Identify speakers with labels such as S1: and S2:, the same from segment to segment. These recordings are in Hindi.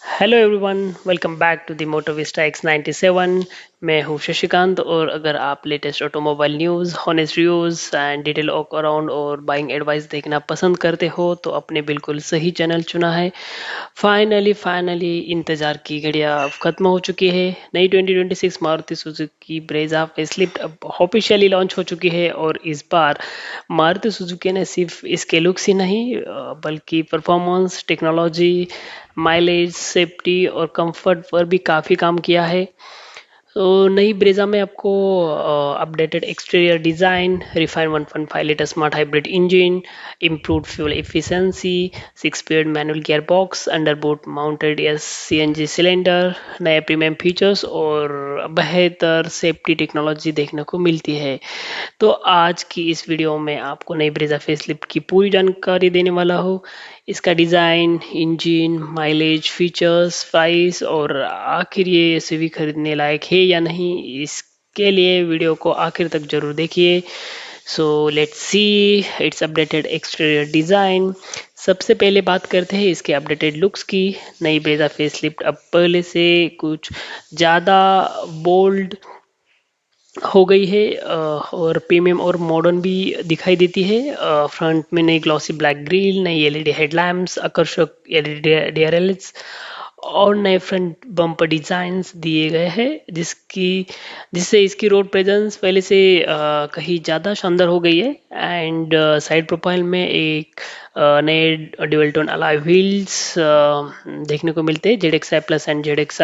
S1: Hello everyone, welcome back to the Moto Vista X97। मैं हूं शशिकांत और अगर आप latest automobile news, honest reviews and detail walk around और बाइंग एडवाइस देखना पसंद करते हो तो आपने बिल्कुल सही चैनल चुना है। फाइनली इंतजार की घड़ियां अब खत्म हो चुकी है। नई 2026 मारुति सुजुकी ब्रेजा फेसलिफ्ट अब ऑफिशियली लॉन्च हो चुकी है और इस बार मारुति सुजुकी ने सिर्फ इसके लुक्स ही नहीं बल्कि परफॉर्मेंस, टेक्नोलॉजी, माइलेज, सेफ्टी और कंफर्ट पर भी काफ़ी काम किया है। तो नई ब्रेजा में आपको updated exterior design, refine 1.5 litre smart hybrid engine, improved fuel efficiency, 6 speed manual gear box, underbody mounted S CNG cylinder, नए प्रीमियम फीचर्स और बेहतर सेफ्टी टेक्नोलॉजी देखने को मिलती है। तो आज की इस वीडियो में आपको नई ब्रेजा फेसलिफ्ट की पूरी जानकारी देने वाला हूँ। इसका design, engine, mileage, features, price और आखिर ये एसयूवी खरीदने लायक है या नहीं, इसके लिए वीडियो को आखिर तक जरूर देखिए। So let's see it's updated exterior design. सबसे पहले बात करते हैं इसके अपडेटेड लुक्स की। नई ब्रेजा फेसलिफ्ट अब पहले से कुछ ज़्यादा बोल्ड हो गई है और प्रीमियम और मॉडर्न भी दिखाई देती है। फ्रंट में नई ग्लॉसी ब्लैक ग्रिल, नई एलईडी हेडलैम्प्स, आकर्षक एलईडी डीआरएल्स और नए फ्रंट बम्पर डिजाइन्स दिए गए हैं जिससे इसकी रोड प्रेजेंस पहले से कहीं ज़्यादा शानदार हो गई है। एंड साइड प्रोफाइल में एक नए ड्यूअल टोन अलॉय व्हील्स देखने को मिलते हैं Z X I plus and Z X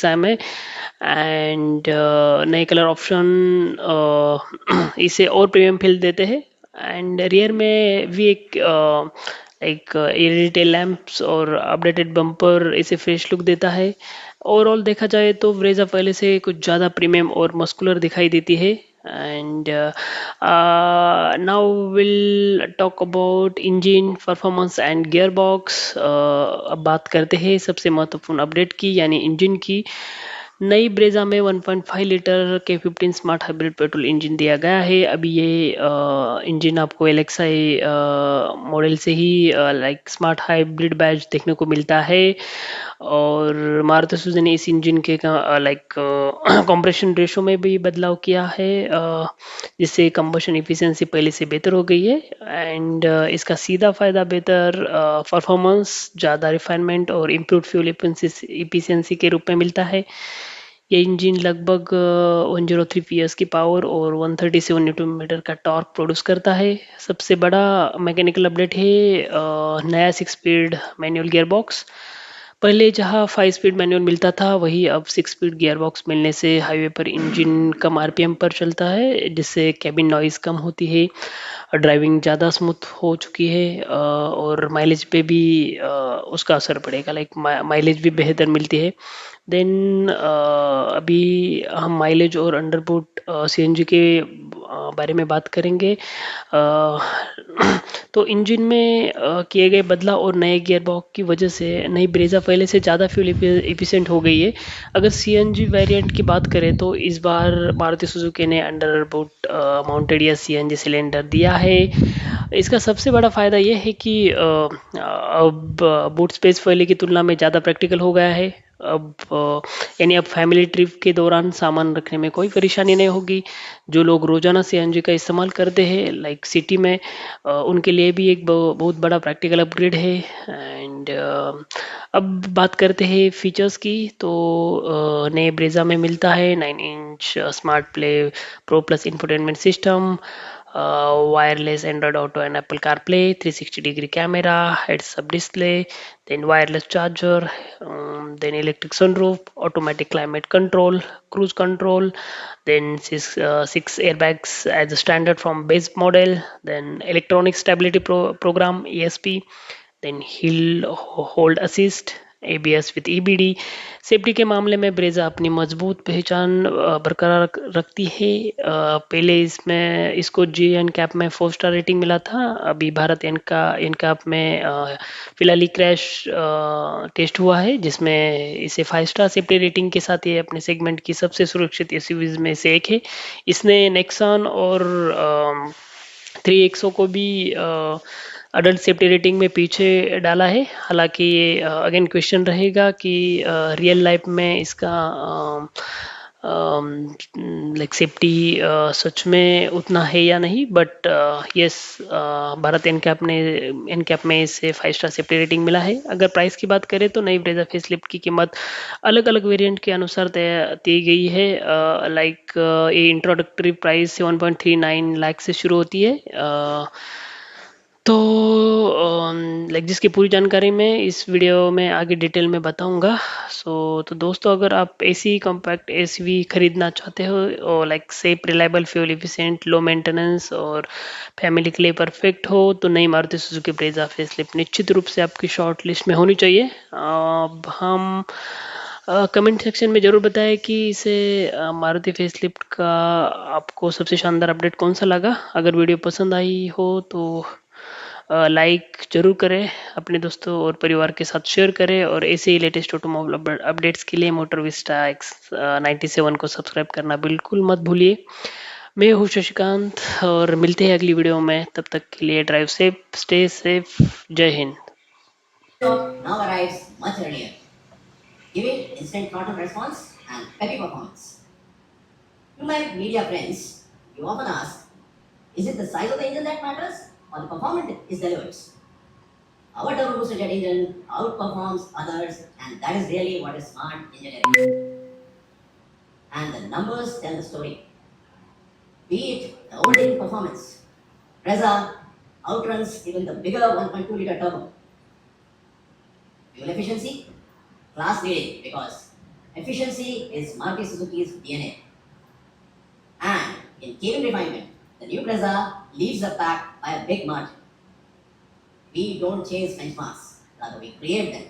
S1: I में। एंड नए कलर ऑप्शन इसे और प्रीमियम फील देते हैं। एंड रियर में भी एक एलईडी टेल लैंप्स और अपडेटेड बम्पर इसे फ्रेश लुक देता है। ओवरऑल देखा जाए तो ब्रेजा पहले से कुछ ज़्यादा प्रीमियम और मस्कुलर दिखाई देती है। And now will talk about engine performance and gear box. अब बात करते हैं सबसे महत्वपूर्ण अपडेट की, यानी इंजन की। नई ब्रेजा में 1.5 लीटर के 15 स्मार्ट हाइब्रिड पेट्रोल इंजन दिया गया है। अभी ये इंजन आपको एलेक्साई मॉडल से ही लाइक स्मार्ट हाइब्रिड बैच देखने को मिलता है। और मारुति सुजुकी ने इस इंजन के लाइक कंप्रेशन रेशो में भी बदलाव किया है जिससे कंबशन इफिशिएंसी पहले से बेहतर हो गई है। एंड इसका सीधा फायदा बेहतर परफॉर्मेंस, ज़्यादा रिफाइनमेंट और इम्प्रूव फ्यूल इफिशिएंसी के रूप में मिलता है। ये इंजन लगभग 103 पीएस की पावर और 137 न्यूटन मीटर का टॉर्क प्रोड्यूस करता है। सबसे बड़ा मैकेनिकल अपडेट है नया 6 स्पीड मैनुअल गियर बॉक्स। पहले जहां 5 स्पीड मैनुअल मिलता था, वही अब 6 स्पीड गियर बॉक्स मिलने से हाईवे पर इंजन कम आरपीएम पर चलता है जिससे कैबिन नॉइज कम होती है, ड्राइविंग ज़्यादा स्मूथ हो चुकी है और माइलेज पे भी उसका असर पड़ेगा, लाइक माइलेज भी बेहतर मिलती है। देन अभी हम माइलेज और अंडरबूट सीएनजी के बारे में बात करेंगे। अ, तो इंजन में किए गए बदलाव और नए गियर बॉक्स की वजह से नई ब्रेजा पहले से ज़्यादा फ्यूल एफिशिएंट हो गई है। अगर सीएनजी वेरिएंट की बात करें तो इस बार मारुति सुजुकी ने अंडरबूट माउंटेड या सीएनजी सिलेंडर दिया है। इसका सबसे बड़ा फ़ायदा यह है कि अब बूट स्पेस पहले की तुलना में ज़्यादा प्रैक्टिकल हो गया है। यानी अब फैमिली ट्रिप के दौरान सामान रखने में कोई परेशानी नहीं होगी। जो लोग रोजाना सीएनजी का इस्तेमाल करते हैं लाइक सिटी में, उनके लिए भी एक बहुत बड़ा प्रैक्टिकल अपग्रेड है। एंड अब बात करते हैं फीचर्स की। तो नए ब्रेजा में मिलता है 9 inch smart play pro plus infotainment system, wireless Android Auto and Apple CarPlay, 360-degree camera, heads-up display, then wireless charger, then electric sunroof, automatic climate control, cruise control, then six airbags as a standard from base model, then electronic stability program ESP, then hill hold assist, ABS with EBD. Safety के मामले में ब्रेजा अपनी मजबूत पहचान बरकरार रखती है। पहले इसमें इसको जी एन कैप में 4 स्टार रेटिंग मिला था। अभी भारत एन कैप में फिलहाल ही क्रैश टेस्ट हुआ है जिसमें इसे 5 स्टार सेफ्टी रेटिंग के साथ ये अपने सेगमेंट की सबसे सुरक्षित एसयूवीज में से एक है। इसने नेक्सन और 3XO को भी अडल्ट सेफ्टी रेटिंग में पीछे डाला है। हालांकि ये अगेन क्वेश्चन रहेगा कि रियल लाइफ में इसका लाइक सेफ्टी सच में उतना है या नहीं, बट यस, भारत एनकैप में इसे 5 स्टार सेफ्टी रेटिंग मिला है। अगर प्राइस की बात करें तो नई ब्रेजा फेसलिफ्ट की कीमत अलग अलग वेरिएंट के अनुसार तय दी गई है। लाइक ये इंट्रोडक्टरी प्राइस 1.39 लाख से शुरू होती है। तो लाइक जिसकी पूरी जानकारी मैं इस वीडियो में आगे डिटेल में बताऊंगा। तो दोस्तों, अगर आप एसी कॉम्पैक्ट एसयूवी खरीदना चाहते हो और like safe, reliable, fuel efficient, low maintenance और फैमिली के लिए परफेक्ट हो, तो नई मारुति सुजुकी ब्रेजा फेसलिफ्ट निश्चित रूप से आपकी शॉर्ट लिस्ट में होनी चाहिए। अब हम कमेंट सेक्शन में ज़रूर बताएं कि इसे मारुति फेसलिफ्ट का आपको सबसे शानदार अपडेट कौन सा लगा। अगर वीडियो पसंद आई हो तो लाइक जरूर करें, अपने दोस्तों और परिवार के साथ शेयर करें, और ऐसे ही लेटेस्ट ऑटोमोबाइल अपडेट्स के लिए मोटर विस्टा X97 को सब्सक्राइब करना बिल्कुल मत भूलिए। मैं हूँ शशिकांत और मिलते हैं अगली वीडियो में। तब तक के लिए ड्राइव सेफ, स्टे सेफ, जय Hind.
S2: Now arrives much earlier, giving instant throttle response and peppy performance. To my media friends, you often ask, is it the size of the engine that matters or the performance it delivers? Our turbo booster jet engine outperforms others, and that is really what is smart engineering. And the numbers tell the story. Be it the old engine performance, Brezza outruns even the bigger 1.2-liter turbo. Fuel efficiency, class leading, because efficiency is Maruti Suzuki's DNA. And in cabin refinement, the new Brezza leads the pack by a big margin. We don't chase benchmarks, rather we create them.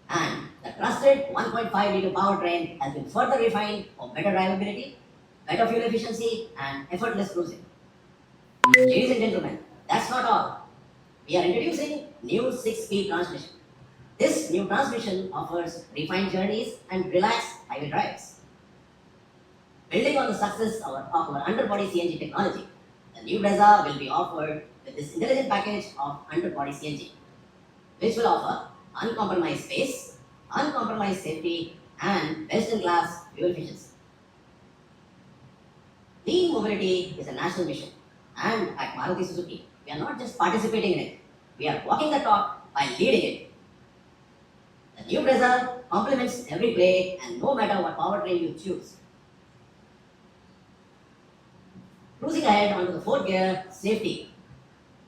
S2: And the trusted 1.5-liter powertrain has been further refined for better drivability, better fuel efficiency, and effortless cruising. Ladies and gentlemen, that's not all. We are introducing new 6-speed transmission. This new transmission offers refined journeys and relaxed highway drives. Building on the success of our underbody CNG technology, the new Brezza will be offered with this intelligent package of underbody CNG, which will offer uncompromised space, uncompromised safety, and best-in-class fuel efficiency. Clean mobility is a national mission, and at Maruti Suzuki, we are not just participating in it, we are walking the talk by leading it. The new Brezza complements every play, and no matter what powertrain you choose. Cruising ahead onto the fourth gear, safety.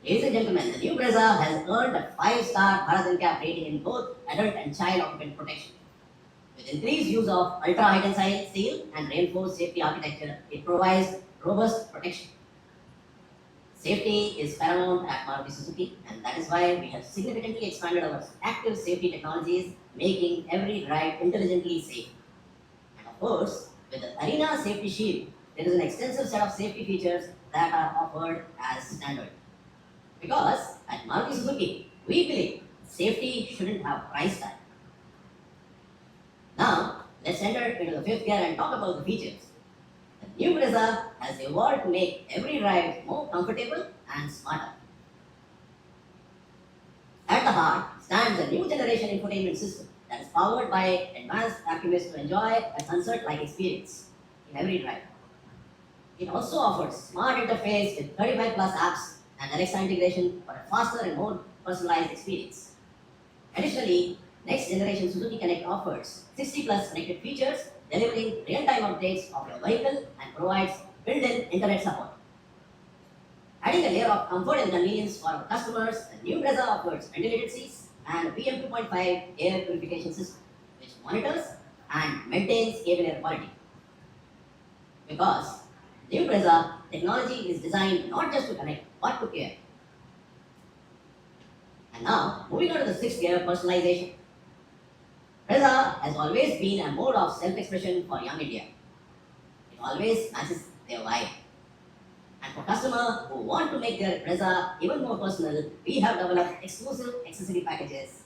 S2: Ladies and gentlemen, the new Brezza has earned a 5-star Bharat NCAP rating in both adult and child occupant protection. With increased use of ultra-high tensile steel and reinforced safety architecture, it provides robust protection. Safety is paramount at Maruti Suzuki, and that is why we have significantly expanded our active safety technologies, making every drive intelligently safe. And of course, with the Arena Safety Shield, there is an extensive set of safety features that are offered as standard. Because at Maruti Suzuki, we believe safety shouldn't have price tag. Now, let's enter into the fifth gear and talk about the features. The new Brezza has evolved to make every drive more comfortable and smarter. At the heart stands a new generation infotainment system that is powered by advanced Acuvus to enjoy a concert-like experience in every drive. It also offers smart interface with 35 plus apps and Alexa integration for a faster and more personalized experience. Additionally, next generation Suzuki Connect offers 60 plus connected features, delivering real-time updates of your vehicle and provides built-in internet support. Adding a layer of comfort and convenience for our customers, the new Brezza offers ventilated seats and a PM 2.5 air purification system, which monitors and maintains cabin air quality. Because new Brezza technology is designed not just to connect, but to care. And now, moving on to the sixth gear, personalization. Brezza has always been a mode of self-expression for young India. It always matches their vibe. And for customers who want to make their Brezza even more personal, we have developed exclusive accessory packages